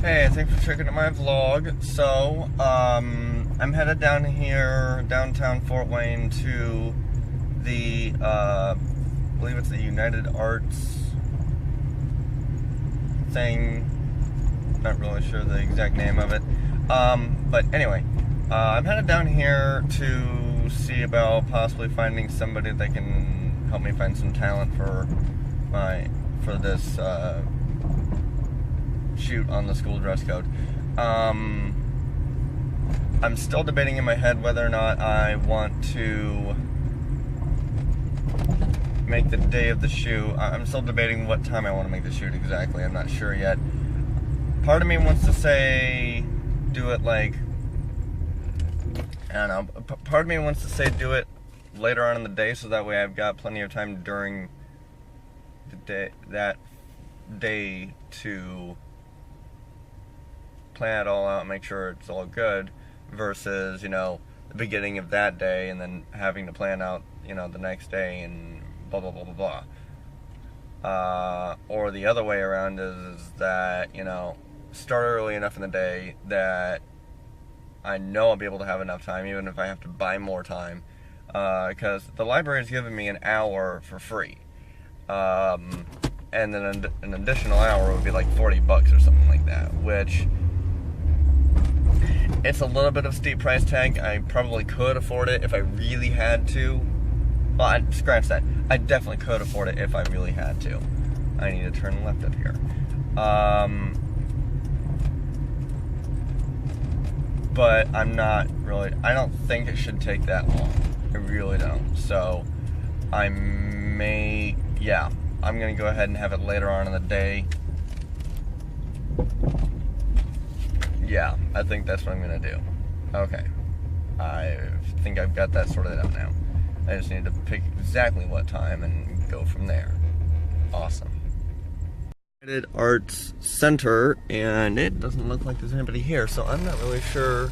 Hey, thanks for checking out my vlog. So, I'm headed down here, downtown Fort Wayne, to the, I believe it's the United Arts thing. Not really sure the exact name of it. But anyway, I'm headed down here to see about possibly finding somebody that can help me find some talent for this, shoot on the school dress code. I'm still debating in my head whether or not I want to make the day of the shoot. I'm still debating what time I want to make the shoot exactly. I'm not sure yet. Part of me wants to say do it like, I don't know, part of me wants to say do it later on in the day so that way I've got plenty of time during the day to plan it all out and make sure it's all good, versus, the beginning of that day and then having to plan out, the next day and blah, blah, blah, blah, blah. Or the other way around is that, start early enough in the day that I know I'll be able to have enough time, even if I have to buy more time, because the library's giving me an hour for free. And then an additional hour would be like $40 or something like that, which it's a little bit of a steep price tag. I probably could afford it if I really had to. Well, I'd scratch that. I definitely could afford it if I really had to. I need to turn left up here. But I'm not really, I don't think it should take that long. I really don't. So I'm gonna go ahead and have it later on in the day. Yeah, I think that's what I'm gonna do. Okay. I think I've got that sorted out now. I just need to pick exactly what time and go from there. Awesome. United Arts Center, and it doesn't look like there's anybody here, so I'm not really sure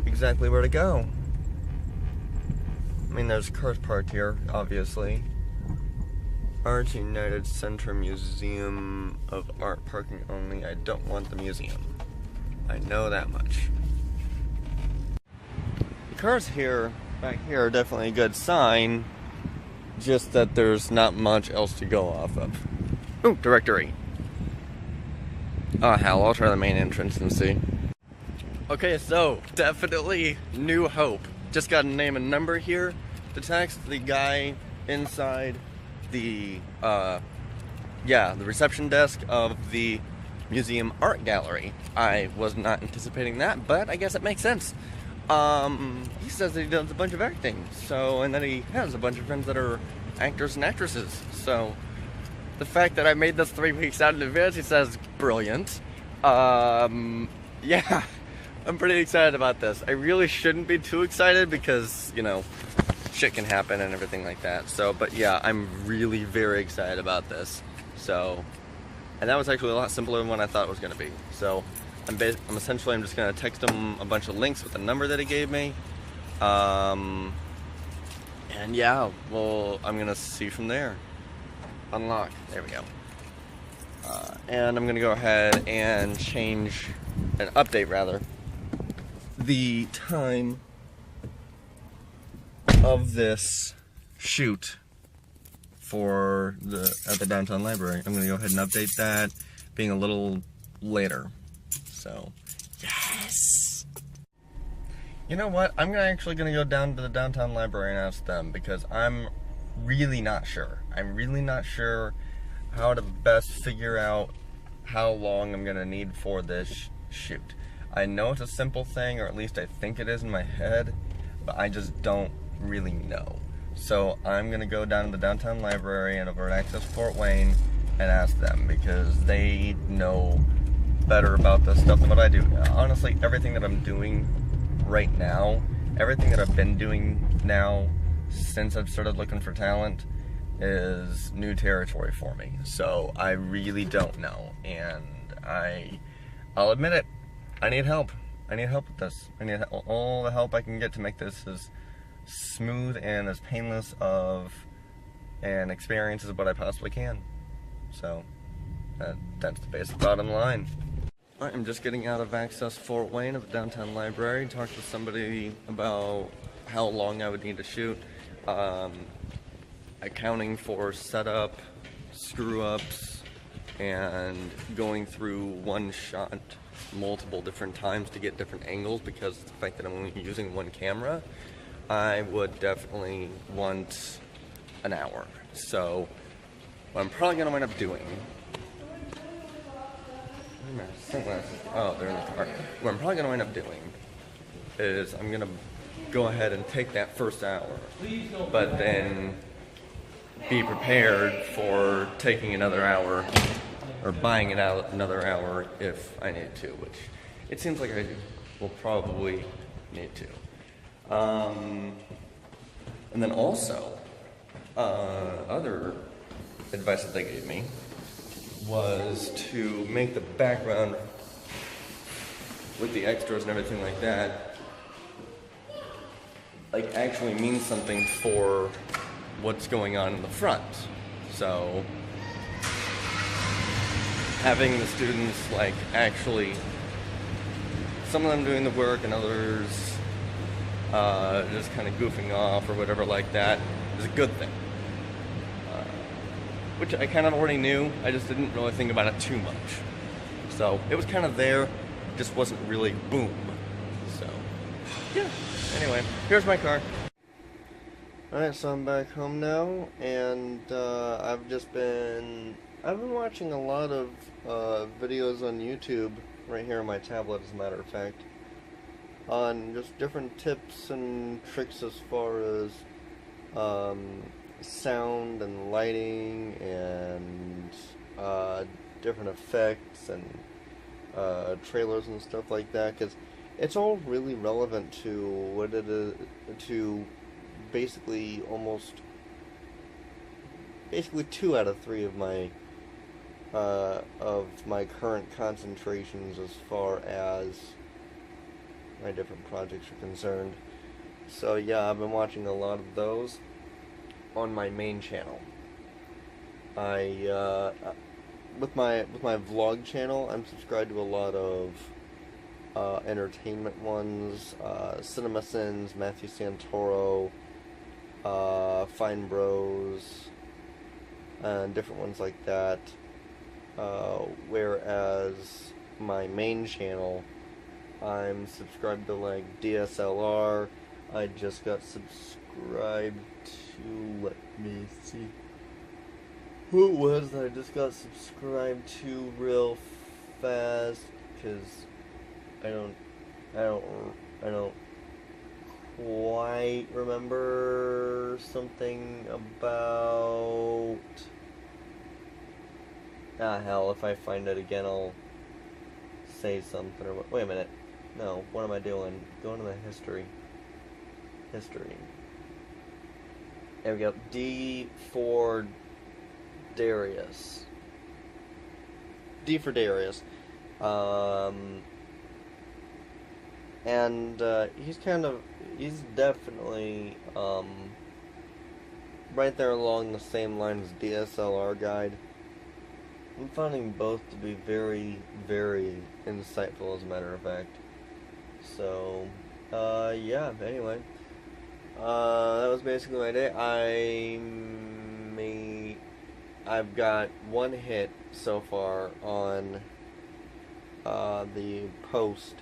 exactly where to go. I mean, there's cars parked here, obviously. Arts United Center Museum of Art parking only. I don't want the museum. I know that much. The cars here, back here, are definitely a good sign, just that there's not much else to go off of. Ooh, directory. Oh hell, I'll try the main entrance and see. Okay, so, definitely New Hope. Just got a name and number here to text the guy inside the reception desk of the Museum Art Gallery. I was not anticipating that, but I guess it makes sense. He says that he does a bunch of acting, and that he has a bunch of friends that are actors and actresses, so the fact that I made this 3 weeks out in advance, he says, brilliant. Yeah, I'm pretty excited about this. I really shouldn't be too excited because, shit can happen and everything like that. So, but yeah, I'm really very excited about this. So, and that was actually a lot simpler than what I thought it was going to be. So, I'm just going to text him a bunch of links with the number that he gave me. And yeah, well, I'm going to see from there. Unlock. There we go. And I'm going to go ahead and update the time of this shoot at the downtown library. I'm going to go ahead and update that, being a little later. So, yes! You know what? I'm actually going to go down to the downtown library and ask them, because I'm really not sure. I'm really not sure how to best figure out how long I'm going to need for this shoot. I know it's a simple thing, or at least I think it is in my head, but I just don't really know. So I'm going to go down to the downtown library and over at Access Fort Wayne and ask them, because they know better about this stuff than what I do. Honestly, everything that I'm doing right now, everything that I've been doing now since I've started looking for talent, is new territory for me. So I really don't know, and I'll admit it, I need help. I need help with this. I need all the help I can get to make this as smooth and as painless of an experience as what I possibly can. So that's the basic bottom line. I'm just getting out of Access Fort Wayne at the downtown library. Talked to somebody about how long I would need to shoot. Accounting for setup, screw-ups, and going through one shot multiple different times to get different angles because of the fact that I'm only using one camera, I would definitely want an hour. So what I'm probably going to wind up doing... Where are my sunglasses? Oh, they're in the car. What I'm probably going to wind up doing is I'm going to go ahead and take that first hour, but then be prepared for taking another hour or buying it out another hour if I need to, which it seems like I will probably need to. And then also, other advice that they gave me was to make the background with the extras and everything like that like actually mean something for what's going on in the front. So having the students like actually, some of them doing the work and others just kind of goofing off or whatever like that is a good thing. Which I kind of already knew, I just didn't really think about it too much. So it was kind of there, just wasn't really boom. So yeah, anyway, here's my car. Alright, so I'm back home now, and I've been watching a lot of videos on YouTube, right here on my tablet as a matter of fact, on just different tips and tricks as far as sound and lighting and different effects and trailers and stuff like that, because it's all really relevant to what it is, to basically 2 out of 3 of my current concentrations as far as my different projects are concerned. So yeah, I've been watching a lot of those on my main channel. With my vlog channel, I'm subscribed to a lot of entertainment ones, CinemaSins, Matthew Santoro, Fine Bros, and different ones like that. Whereas my main channel, I'm subscribed to like DSLR. I just got subscribed to, let me see, who it was that I just got subscribed to real fast, because I don't quite remember something about, hell, if I find it again I'll say something, or wait a minute, no, what am I doing? Going to the history. There we go. D for Darius. And he's definitely right there along the same line as DSLR Guide. I'm finding both to be very, very insightful, as a matter of fact. So, yeah, anyway. That was basically my day. I've got one hit so far on the post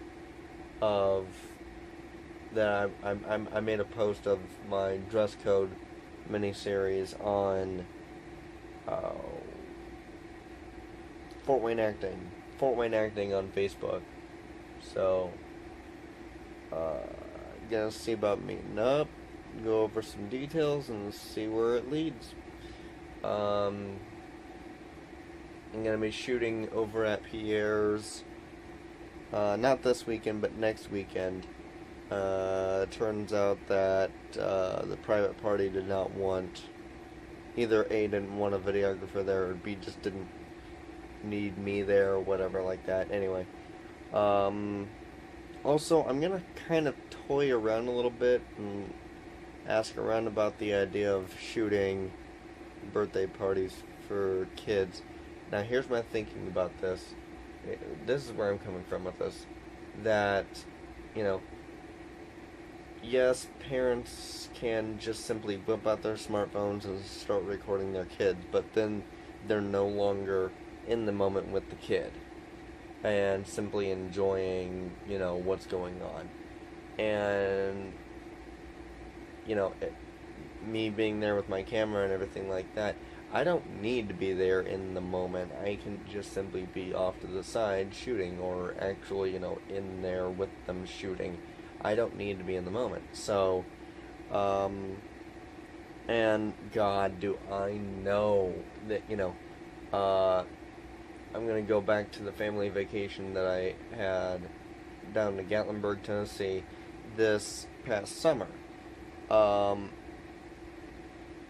of that I made a post of my dress code miniseries on Fort Wayne Acting on Facebook. So gonna see about meeting up, go over some details, and see where it leads. I'm gonna be shooting over at Pierre's, not this weekend, but next weekend. It turns out that the private party did not want, either A, didn't want a videographer there, or B, just didn't need me there, or whatever like that. Anyway, also, I'm gonna kind of toy around a little bit and ask around about the idea of shooting birthday parties for kids. Now, here's my thinking about this. this is where I'm coming from with this, that, you know, yes, parents can just simply whip out their smartphones and start recording their kids, but then they're no longer in the moment with the kid and simply enjoying, what's going on. And, me being there with my camera and everything like that, I don't need to be there in the moment. I can just simply be off to the side shooting, or actually, in there with them shooting. I don't need to be in the moment. So, and God, do I know that, I'm going to go back to the family vacation that I had down to Gatlinburg, Tennessee this past summer.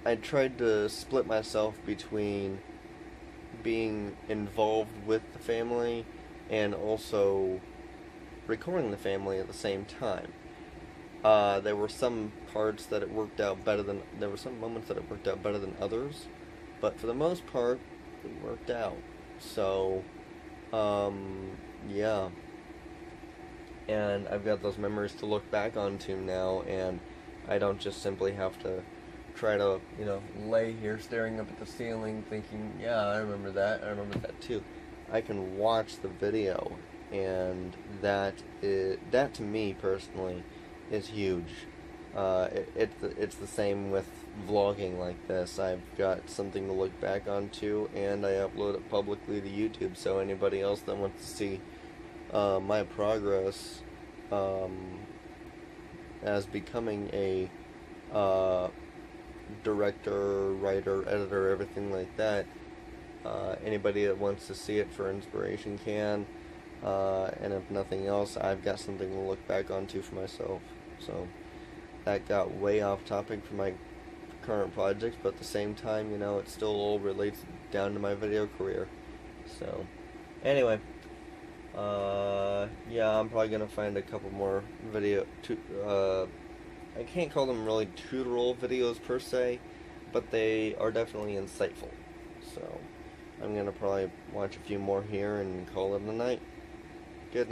I tried to split myself between being involved with the family and also recording the family at the same time. There were some parts that it worked out better than, there were some moments that it worked out better than others, but for the most part, it worked out. So, yeah. And I've got those memories to look back onto now, and I don't just simply have to try to, lay here staring up at the ceiling thinking, yeah, I remember that too. I can watch the video, and that to me personally is huge. It's the same with vlogging like this. I've got something to look back onto, and I upload it publicly to YouTube, so anybody else that wants to see my progress as becoming a director, writer, editor, everything like that, anybody that wants to see it for inspiration can, and if nothing else, I've got something to look back onto for myself. So that got way off topic for my current projects, but at the same time, it still all relates down to my video career. So anyway, yeah, I'm probably gonna find a couple more I can't call them really tutorial videos per se, but they are definitely insightful. So I'm gonna probably watch a few more here and call it a night.